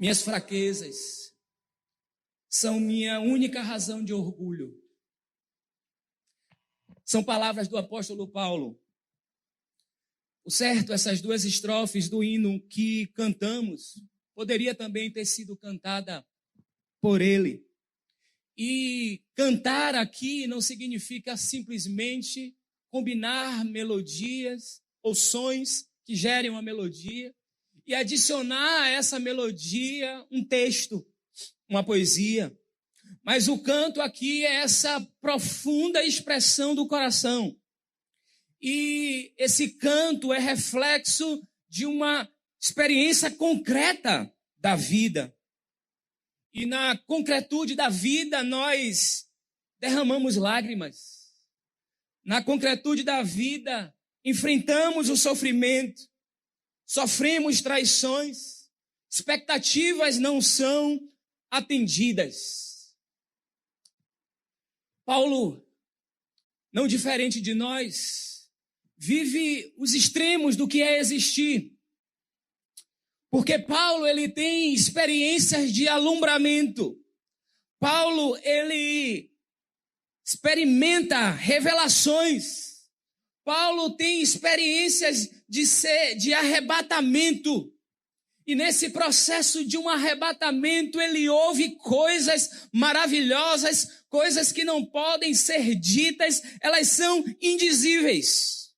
Minhas fraquezas são minha única razão de orgulho. São palavras do apóstolo Paulo. O certo, essas duas estrofes do hino que cantamos, poderia também ter sido cantada por ele. E cantar aqui não significa simplesmente combinar melodias ou sons que gerem uma melodia e adicionar a essa melodia um texto, uma poesia. Mas o canto aqui é essa profunda expressão do coração. E esse canto é reflexo de uma experiência concreta da vida. E na concretude da vida nós derramamos lágrimas. Na concretude da vida enfrentamos o sofrimento, sofremos traições, expectativas não são atendidas. Paulo, não diferente de nós, vive os extremos do que é existir. Porque Paulo, ele tem experiências de alumbramento. Paulo, ele experimenta revelações. Paulo tem experiências de arrebatamento. E nesse processo de um arrebatamento, ele ouve coisas maravilhosas, coisas que não podem ser ditas, elas são indizíveis.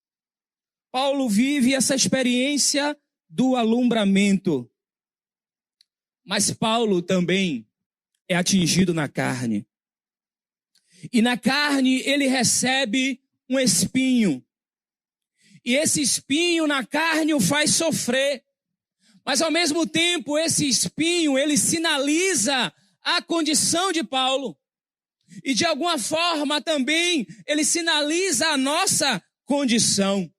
Paulo vive essa experiência do alumbramento. Mas Paulo também é atingido na carne. E na carne ele recebe um espinho. E esse espinho na carne o faz sofrer. Mas ao mesmo tempo esse espinho ele sinaliza a condição de Paulo. E de alguma forma também ele sinaliza a nossa condição.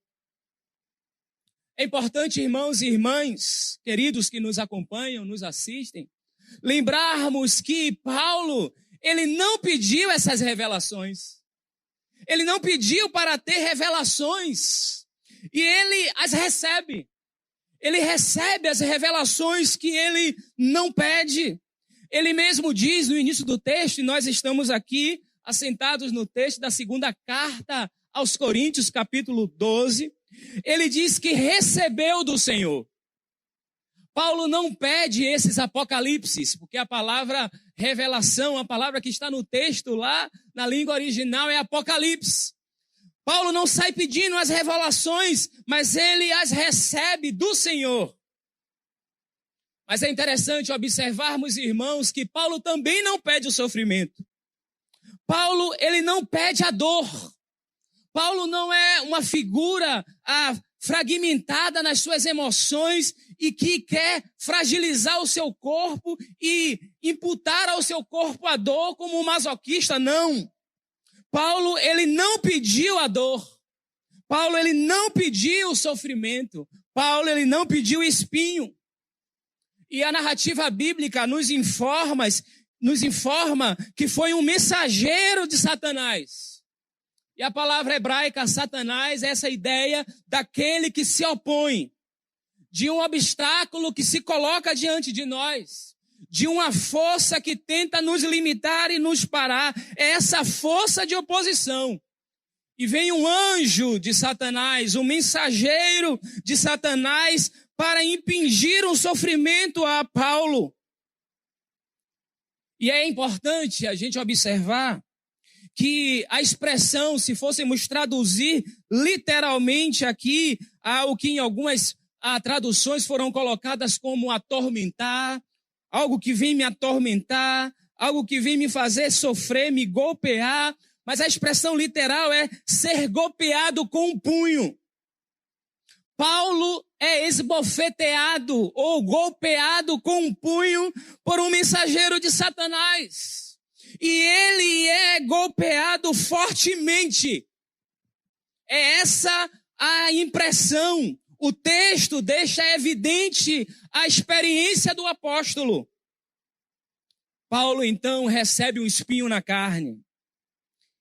É importante, irmãos e irmãs, queridos que nos acompanham, nos assistem, lembrarmos que Paulo, ele não pediu essas revelações. Ele não pediu para ter revelações. E ele as recebe. Ele recebe as revelações que ele não pede. Ele mesmo diz no início do texto, e nós estamos aqui assentados no texto da segunda carta aos Coríntios, capítulo 12, ele diz que recebeu do Senhor. Paulo não pede esses apocalipses, porque a palavra revelação, a palavra que está no texto lá, na língua original, é apocalipse. Paulo não sai pedindo as revelações, mas ele as recebe do Senhor. Mas é interessante observarmos, irmãos, que Paulo também não pede o sofrimento. Paulo, ele não pede a dor. Paulo não é uma figura fragmentada nas suas emoções e que quer fragilizar o seu corpo e imputar ao seu corpo a dor como um masoquista, não. Paulo, ele não pediu a dor. Paulo, ele não pediu o sofrimento. Paulo, ele não pediu o espinho. E a narrativa bíblica nos informa que foi um mensageiro de Satanás. E a palavra hebraica, Satanás, é essa ideia daquele que se opõe, de um obstáculo que se coloca diante de nós, de uma força que tenta nos limitar e nos parar. É essa força de oposição. E vem um anjo de Satanás, um mensageiro de Satanás, para impingir um sofrimento a Paulo. E é importante a gente observar que a expressão, se fôssemos traduzir literalmente aqui, o que em algumas traduções foram colocadas como atormentar, algo que vem me atormentar, algo que vem me fazer sofrer, me golpear, mas a expressão literal é ser golpeado com um punho. Paulo é esbofeteado ou golpeado com um punho por um mensageiro de Satanás. E ele é golpeado fortemente. É essa a impressão. O texto deixa evidente a experiência do apóstolo. Paulo, então, recebe um espinho na carne.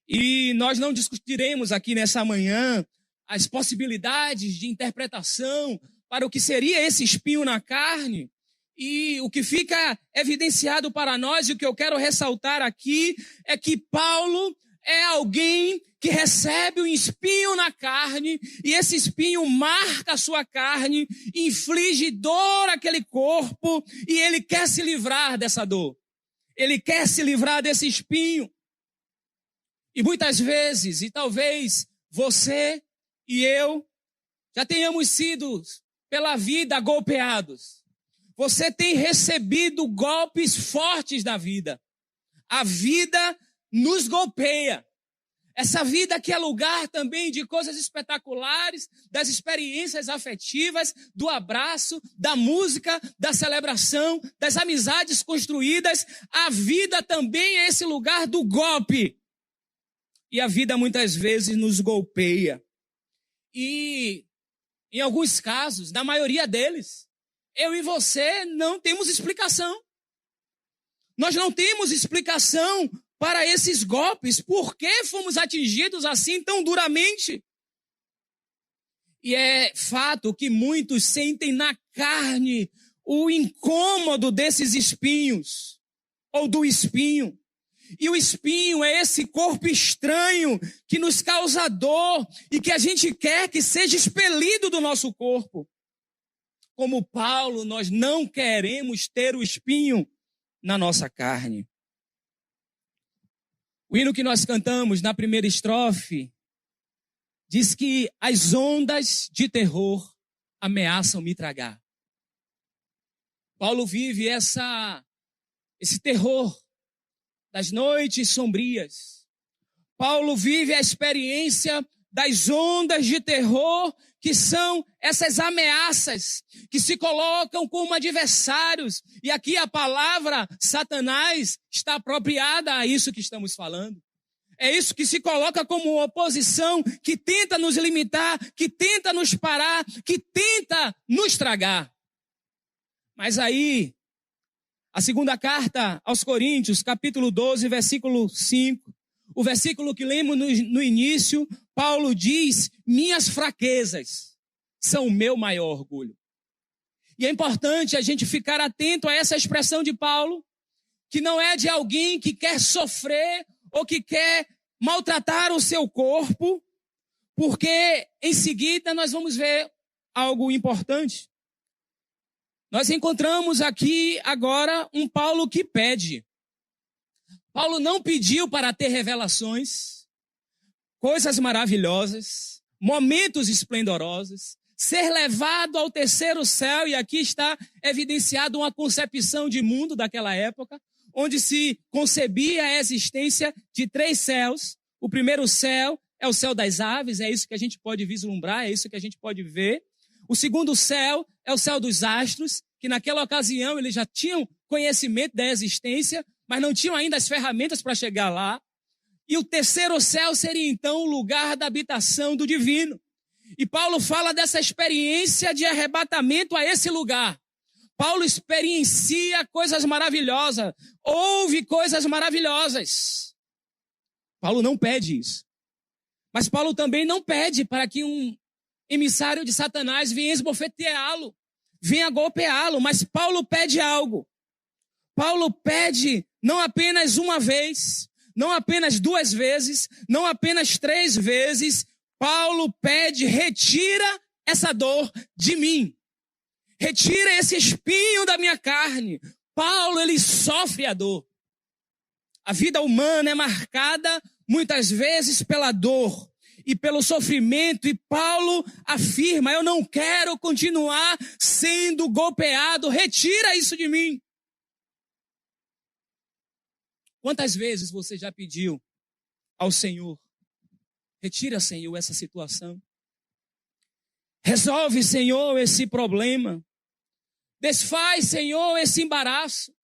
E nós não discutiremos aqui nessa manhã as possibilidades de interpretação para o que seria esse espinho na carne. E o que fica evidenciado para nós, e o que eu quero ressaltar aqui, é que Paulo é alguém que recebe um espinho na carne, e esse espinho marca a sua carne, inflige dor àquele corpo, e ele quer se livrar dessa dor. Ele quer se livrar desse espinho. E muitas vezes, e talvez você e eu já tenhamos sido pela vida golpeados. Você tem recebido golpes fortes da vida. A vida nos golpeia. Essa vida que é lugar também de coisas espetaculares, das experiências afetivas, do abraço, da música, da celebração, das amizades construídas. A vida também é esse lugar do golpe. E a vida muitas vezes nos golpeia. E em alguns casos, na maioria deles, eu e você não temos explicação. Nós não temos explicação para esses golpes. Por que fomos atingidos assim tão duramente? E é fato que muitos sentem na carne o incômodo desses espinhos, ou do espinho. E o espinho é esse corpo estranho que nos causa dor e que a gente quer que seja expelido do nosso corpo. Como Paulo, nós não queremos ter o espinho na nossa carne. O hino que nós cantamos na primeira estrofe diz que as ondas de terror ameaçam me tragar. Paulo vive esse terror das noites sombrias. Paulo vive a experiência das ondas de terror, que são essas ameaças que se colocam como adversários. E aqui a palavra Satanás está apropriada a isso que estamos falando. É isso que se coloca como oposição, que tenta nos limitar, que tenta nos parar, que tenta nos tragar. Mas aí, a segunda carta aos Coríntios, capítulo 12, versículo 5, o versículo que lemos no início, Paulo diz: minhas fraquezas são o meu maior orgulho. E é importante a gente ficar atento a essa expressão de Paulo, que não é de alguém que quer sofrer ou que quer maltratar o seu corpo, porque em seguida nós vamos ver algo importante. Nós encontramos aqui agora um Paulo que pede. Paulo não pediu para ter revelações, coisas maravilhosas, momentos esplendorosos, ser levado ao terceiro céu, e aqui está evidenciado uma concepção de mundo daquela época, onde se concebia a existência de 3 céus. O primeiro céu é o céu das aves, é isso que a gente pode vislumbrar, é isso que a gente pode ver. O segundo céu é o céu dos astros, que naquela ocasião eles já tinham conhecimento da existência, mas não tinham ainda as ferramentas para chegar lá. E o terceiro céu seria então o lugar da habitação do divino. E Paulo fala dessa experiência de arrebatamento a esse lugar. Paulo experiencia coisas maravilhosas, ouve coisas maravilhosas. Paulo não pede isso. Mas Paulo também não pede para que um emissário de Satanás venha esbofeteá-lo, venha golpeá-lo. Mas Paulo pede algo. Paulo pede não apenas uma vez, não apenas 2 vezes, não apenas 3 vezes. Paulo pede: retira essa dor de mim. Retira esse espinho da minha carne. Paulo, ele sofre a dor. A vida humana é marcada muitas vezes pela dor e pelo sofrimento. E Paulo afirma: eu não quero continuar sendo golpeado. Retira isso de mim. Quantas vezes você já pediu ao Senhor: retira, Senhor, essa situação. Resolve, Senhor, esse problema. Desfaz, Senhor, esse embaraço.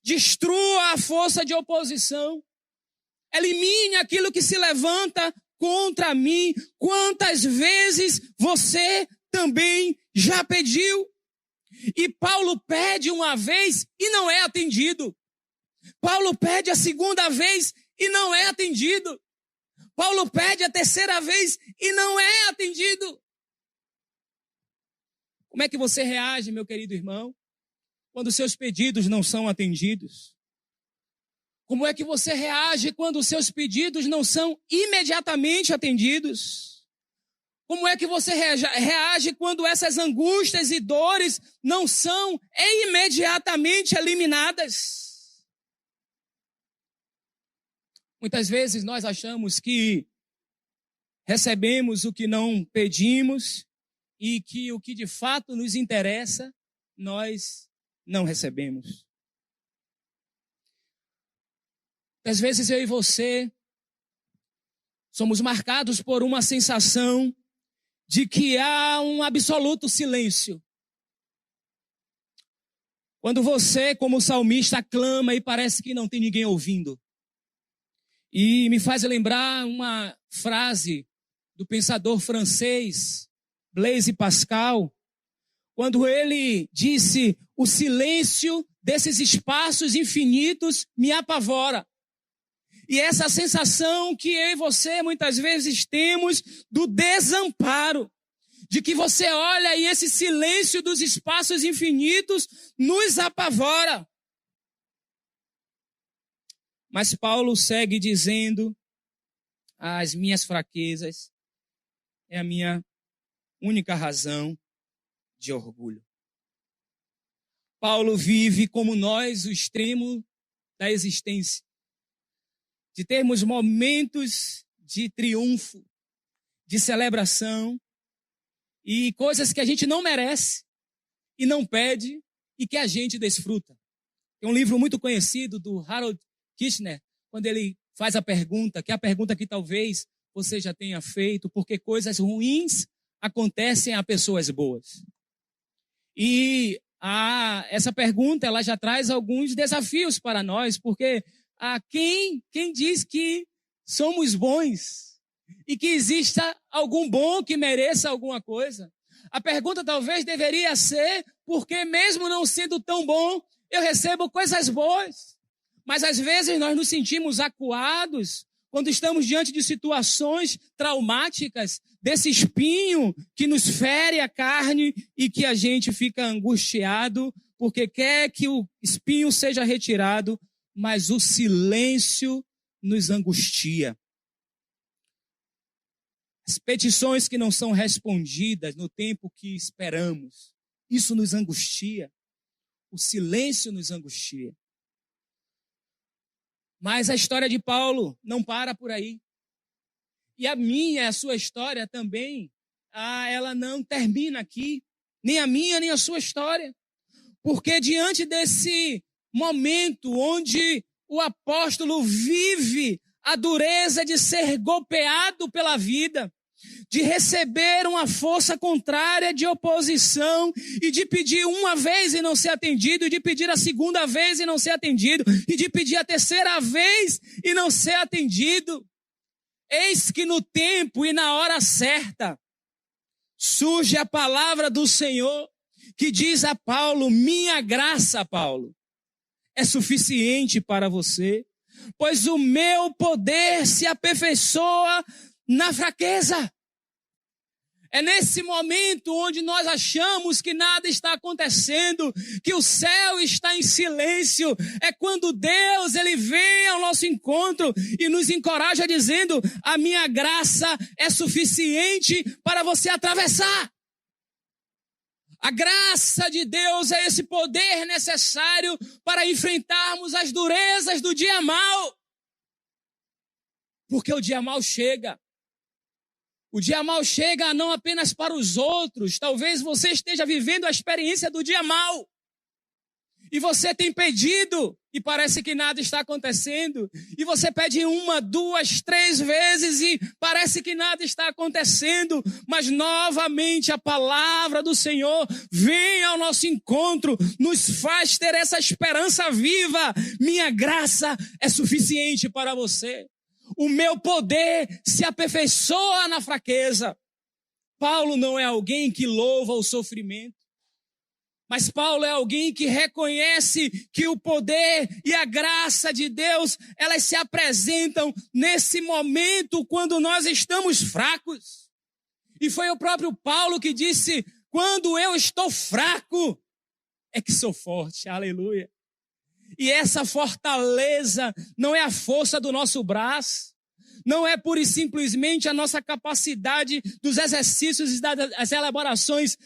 Destrua a força de oposição. Elimine aquilo que se levanta contra mim. Quantas vezes você também já pediu? E Paulo pede uma vez e não é atendido. Paulo pede a segunda vez e não é atendido. Paulo pede a terceira vez e não é atendido. Como é que você reage, meu querido irmão, quando seus pedidos não são atendidos? Como é que você reage quando seus pedidos não são imediatamente atendidos? Como é que você reage quando essas angústias e dores não são imediatamente eliminadas? Muitas vezes nós achamos que recebemos o que não pedimos e que o que de fato nos interessa, nós não recebemos. Às vezes eu e você somos marcados por uma sensação de que há um absoluto silêncio. Quando você, como salmista, clama e parece que não tem ninguém ouvindo. E me faz lembrar uma frase do pensador francês, Blaise Pascal, quando ele disse: o silêncio desses espaços infinitos me apavora. E essa sensação que eu e você muitas vezes temos do desamparo, de que você olha e esse silêncio dos espaços infinitos nos apavora. Mas Paulo segue dizendo: as minhas fraquezas é a minha única razão de orgulho. Paulo vive como nós o extremo da existência, de termos momentos de triunfo, de celebração e coisas que a gente não merece e não pede e que a gente desfruta. Tem um livro muito conhecido do Harold Kushner, quando ele faz a pergunta, que é a pergunta que talvez você já tenha feito: por que coisas ruins acontecem a pessoas boas? E essa pergunta ela já traz alguns desafios para nós, porque quem diz que somos bons e que exista algum bom que mereça alguma coisa? A pergunta talvez deveria ser: por que mesmo não sendo tão bom, eu recebo coisas boas? Mas às vezes nós nos sentimos acuados quando estamos diante de situações traumáticas, desse espinho que nos fere a carne e que a gente fica angustiado porque quer que o espinho seja retirado, mas o silêncio nos angustia. As petições que não são respondidas no tempo que esperamos, isso nos angustia. O silêncio nos angustia. Mas a história de Paulo não para por aí. E a sua história também, ela não termina aqui. Nem a minha, nem a sua história. Porque diante desse momento onde o apóstolo vive a dureza de ser golpeado pela vida, de receber uma força contrária de oposição e de pedir uma vez e não ser atendido, e de pedir a segunda vez e não ser atendido, e de pedir a terceira vez e não ser atendido. Eis que no tempo e na hora certa surge a palavra do Senhor que diz a Paulo: minha graça, Paulo, é suficiente para você, pois o meu poder se aperfeiçoa na fraqueza. É nesse momento onde nós achamos que nada está acontecendo, que o céu está em silêncio, é quando Deus ele vem ao nosso encontro e nos encoraja dizendo: a minha graça é suficiente para você atravessar. A graça de Deus é esse poder necessário para enfrentarmos as durezas do dia mau. Porque o dia mau chega. O dia mau chega não apenas para os outros. Talvez você esteja vivendo a experiência do dia mau. E você tem pedido e parece que nada está acontecendo. E você pede 1, 2, 3 vezes e parece que nada está acontecendo. Mas novamente a palavra do Senhor vem ao nosso encontro, nos faz ter essa esperança viva. Minha graça é suficiente para você. O meu poder se aperfeiçoa na fraqueza. Paulo não é alguém que louva o sofrimento. Mas Paulo é alguém que reconhece que o poder e a graça de Deus, elas se apresentam nesse momento quando nós estamos fracos. E foi o próprio Paulo que disse: quando eu estou fraco, é que sou forte. Aleluia. E essa fortaleza não é a força do nosso braço, não é pura e simplesmente a nossa capacidade dos exercícios e das elaborações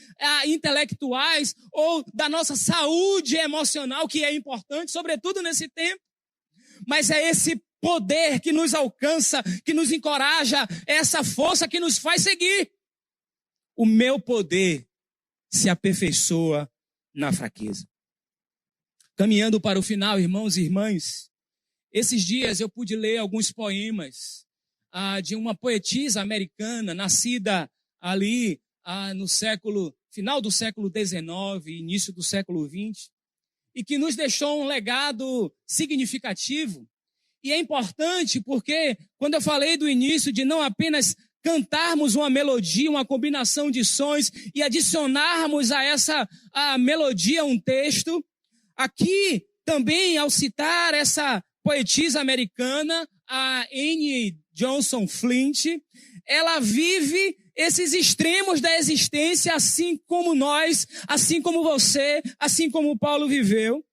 intelectuais ou da nossa saúde emocional, que é importante, sobretudo nesse tempo. Mas é esse poder que nos alcança, que nos encoraja, é essa força que nos faz seguir. O meu poder se aperfeiçoa na fraqueza. Caminhando para o final, irmãos e irmãs, esses dias eu pude ler alguns poemas de uma poetisa americana, nascida ali no final do século XIX, início do século XX, e que nos deixou um legado significativo. E é importante porque, quando eu falei do início de não apenas cantarmos uma melodia, uma combinação de sons e adicionarmos a essa melodia um texto, aqui também, ao citar essa poetisa americana, a Anne Johnson Flint, ela vive esses extremos da existência, assim como nós, assim como você, assim como Paulo viveu.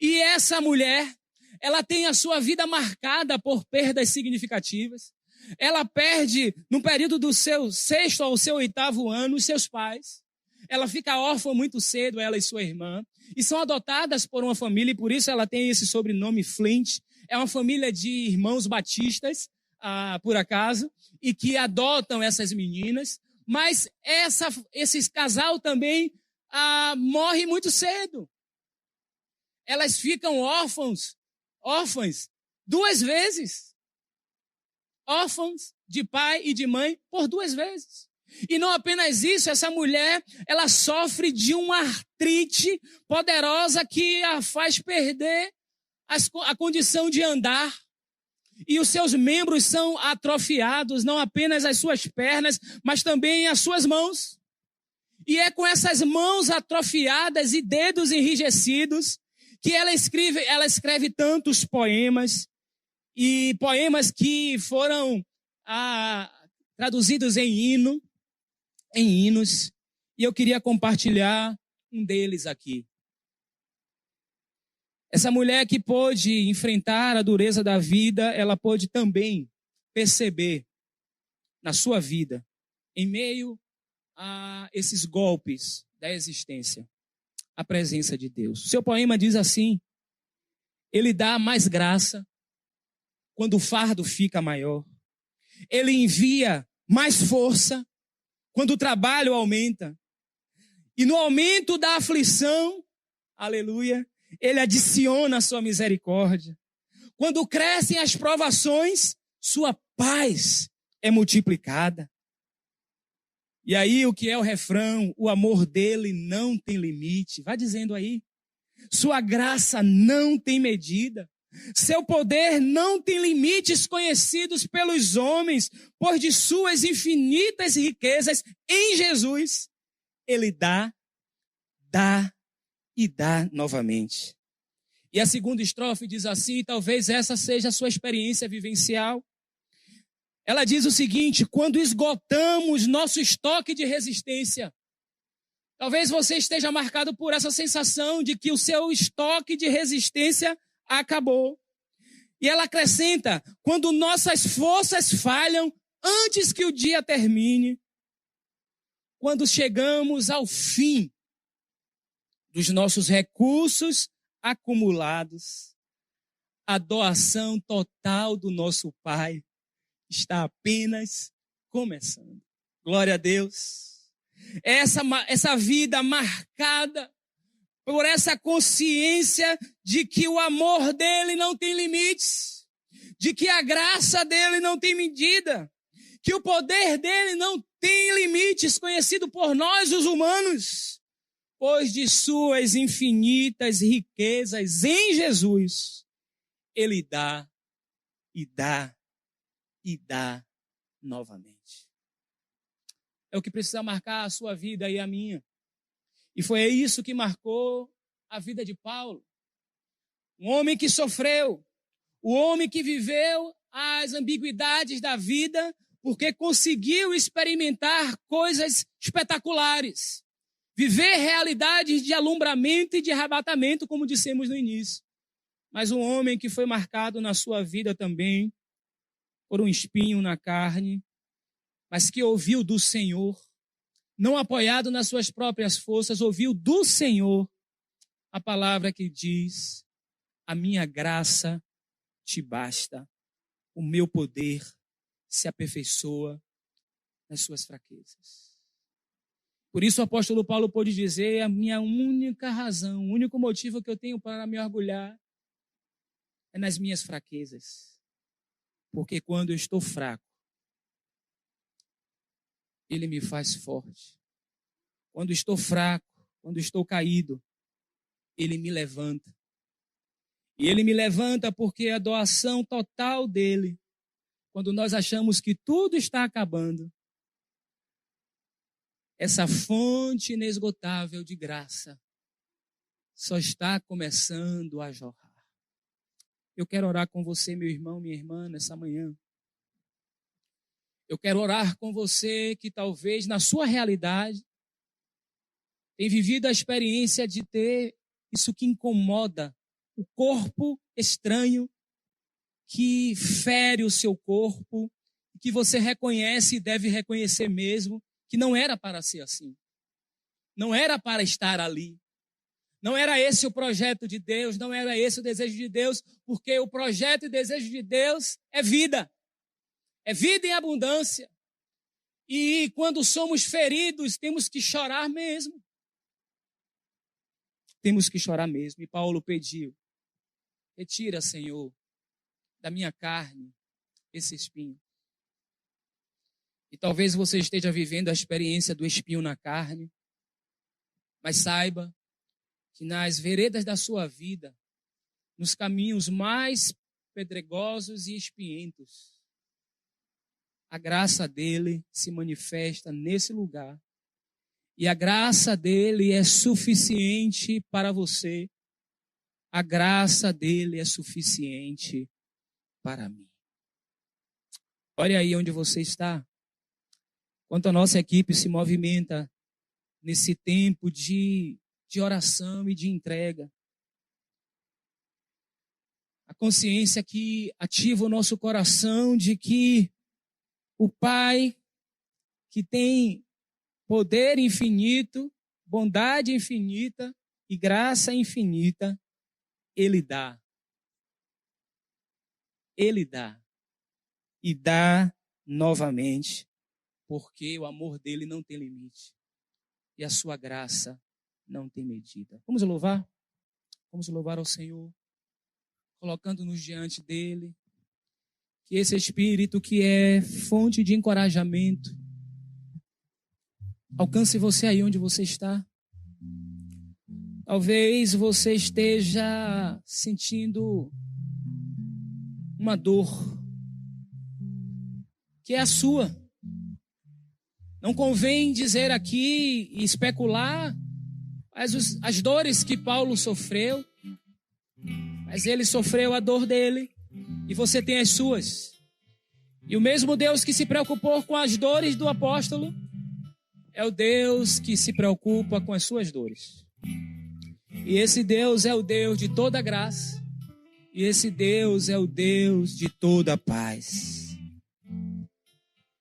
E essa mulher, ela tem a sua vida marcada por perdas significativas. Ela perde, no período do seu 6º ao seu 8º ano, os seus pais. Ela fica órfã muito cedo, ela e sua irmã. E são adotadas por uma família, e por isso ela tem esse sobrenome Flint. É uma família de irmãos batistas, por acaso, e que adotam essas meninas. Mas esse casal também morre muito cedo. Elas ficam órfãs 2 vezes. Órfãos de pai e de mãe por 2 vezes. E não apenas isso, essa mulher, ela sofre de uma artrite poderosa que a faz perder a condição de andar. E os seus membros são atrofiados, não apenas as suas pernas, mas também as suas mãos. E é com essas mãos atrofiadas e dedos enrijecidos que ela escreve tantos poemas, e poemas que foram traduzidos em hinos, e eu queria compartilhar um deles aqui. Essa mulher que pôde enfrentar a dureza da vida, ela pôde também perceber na sua vida, em meio a esses golpes da existência, a presença de Deus. O seu poema diz assim: ele dá mais graça quando o fardo fica maior. Ele envia mais força quando o trabalho aumenta. E no aumento da aflição, aleluia, ele adiciona a sua misericórdia. Quando crescem as provações, sua paz é multiplicada. E aí o que é o refrão? O amor dele não tem limite. Vai dizendo aí. Sua graça não tem medida. Seu poder não tem limites conhecidos pelos homens, pois de suas infinitas riquezas em Jesus, ele dá e dá novamente. E a segunda estrofe diz assim, talvez essa seja a sua experiência vivencial. Ela diz o seguinte: quando esgotamos nosso estoque de resistência, talvez você esteja marcado por essa sensação de que o seu estoque de resistência acabou. E ela acrescenta: quando nossas forças falham antes que o dia termine, quando chegamos ao fim dos nossos recursos acumulados, a doação total do nosso Pai está apenas começando. Glória a Deus. Essa vida marcada por essa consciência de que o amor dele não tem limites, de que a graça dele não tem medida, que o poder dele não tem limites conhecido por nós, os humanos, pois de suas infinitas riquezas em Jesus, ele dá e dá e dá novamente. É o que precisa marcar a sua vida e a minha. E foi isso que marcou a vida de Paulo. Um homem que sofreu, o homem que viveu as ambiguidades da vida, porque conseguiu experimentar coisas espetaculares. viver realidades de alumbramento e de arrebatamento, como dissemos no início. Mas um homem que foi marcado na sua vida também por um espinho na carne, mas que ouviu do Senhor, não apoiado nas suas próprias forças, ouviu do Senhor a palavra que diz: a minha graça te basta, o meu poder se aperfeiçoa nas suas fraquezas. Por isso o apóstolo Paulo pôde dizer: a minha única razão, o único motivo que eu tenho para me orgulhar é nas minhas fraquezas. Porque quando eu estou fraco, Ele me faz forte. Quando estou fraco, quando estou caído, Ele me levanta. E Ele me levanta porque a doação total dEle, quando nós achamos que tudo está acabando, essa fonte inesgotável de graça só está começando a jorrar. Eu quero orar com você, meu irmão, minha irmã, nessa manhã. Eu quero orar com você que talvez na sua realidade tem vivido a experiência de ter isso que incomoda, o corpo estranho que fere o seu corpo, que você reconhece e deve reconhecer mesmo, que não era para ser assim. Não era para estar ali. Não era esse o projeto de Deus, não era esse o desejo de Deus, porque o projeto e desejo de Deus é vida. É vida em abundância. E quando somos feridos, temos que chorar mesmo. Temos que chorar mesmo. E Paulo pediu: retira, Senhor, da minha carne esse espinho. E talvez você esteja vivendo a experiência do espinho na carne, mas saiba que nas veredas da sua vida, nos caminhos mais pedregosos e espinhentos, a graça dele se manifesta nesse lugar. E a graça dele é suficiente para você. A graça dele é suficiente para mim. Olha aí onde você está. Enquanto a nossa equipe se movimenta nesse tempo de oração e de entrega. A consciência que ativa o nosso coração de que o Pai, que tem poder infinito, bondade infinita e graça infinita, Ele dá. Ele dá. E dá novamente, porque o amor dele não tem limite. E a sua graça não tem medida. Vamos louvar? Vamos louvar ao Senhor, colocando-nos diante dele. Que esse Espírito que é fonte de encorajamento alcance você aí onde você está. Talvez você esteja sentindo uma dor que é a sua. Não convém dizer aqui e especular as dores que Paulo sofreu, mas ele sofreu a dor dele e você tem as suas. E o mesmo Deus que se preocupou com as dores do apóstolo é o Deus que se preocupa com as suas dores. E esse Deus é o Deus de toda graça, e esse Deus é o Deus de toda paz.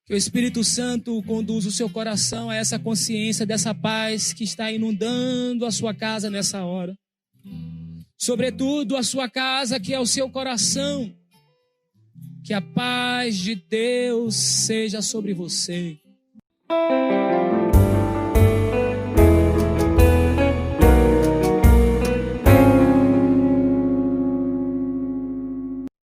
Que o Espírito Santo conduza o seu coração a essa consciência dessa paz que está inundando a sua casa nessa hora. Sobretudo a sua casa, que é o seu coração. Que a paz de Deus seja sobre você.